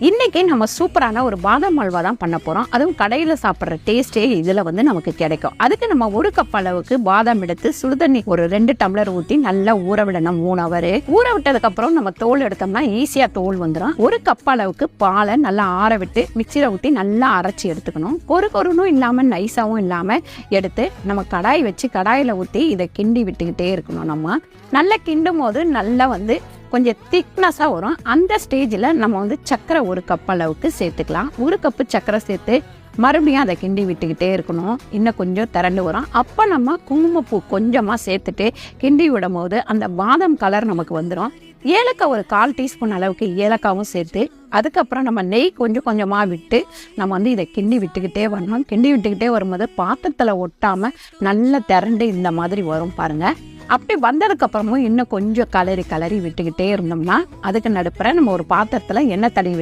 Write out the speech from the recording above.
இன்னைக்கு நம்ம சூப்பரான ஒரு பாதாம் அல்வா தான் பண்ண போறோம். அதுவும் கடையில சாப்பிட்ற டேஸ்டே இதுல நமக்கு கிடைக்கும். அதுக்கு நம்ம 1 கப் அளவுக்கு பாதாம் எடுத்து சுடுதண்ணி ஒரு 2 டம்ளர் ஊற்றி நல்லா ஊற விடணும் 3 ஹவர். ஊற விட்டதுக்கு அப்புறம் நம்ம தோல் எடுத்தோம்னா ஈஸியா தோல் வந்துடும். 1 கப் அளவுக்கு பாலை நல்லா ஆற விட்டு மிக்சியில ஊற்றி நல்லா அரைச்சி எடுத்துக்கணும். கொருணும் இல்லாம நைஸாவும் இல்லாம எடுத்து நம்ம கடாய் வச்சு கடாயில ஊற்றி இதை கிண்டி விட்டுக்கிட்டே இருக்கணும். நம்ம நல்லா கிண்டும் போது நல்லா கொஞ்சம் திக்னஸாக வரும். அந்த ஸ்டேஜில் நம்ம சர்க்கரை 1 கப் அளவுக்கு சேர்த்துக்கலாம். 1 கப்பு சர்க்கரை சேர்த்து மறுபடியும் அதை கிண்டி விட்டுக்கிட்டே இருக்கணும். இன்னும் கொஞ்சம் திரண்டு வரும். அப்போ நம்ம குங்குமப்பூ கொஞ்சமாக சேர்த்துட்டு கிண்டி விடும் போது அந்த பாதாம் கலர் நமக்கு வந்துடும். ஏலக்காய் ஒரு 1/4 டீஸ்பூன் அளவுக்கு ஏலக்காவும் சேர்த்து அதுக்கப்புறம் நம்ம நெய் கொஞ்சம் கொஞ்சமாக விட்டு நம்ம இதை கிண்டி விட்டுக்கிட்டே வரணும். கிண்டி விட்டுக்கிட்டே வரும்போது பாத்திரத்தில் ஒட்டாமல் நல்லா திரண்டு இந்த மாதிரி வரும் பாருங்கள். அப்படி வந்ததுக்கு அப்புறமும் இன்னும் கொஞ்சம் கலரி விட்டுக்கிட்டே இருந்தோம்னா அதுக்கு நடுப்புற நம்ம ஒரு பாத்திரத்தில் எண்ணெய் தடவி வச்சு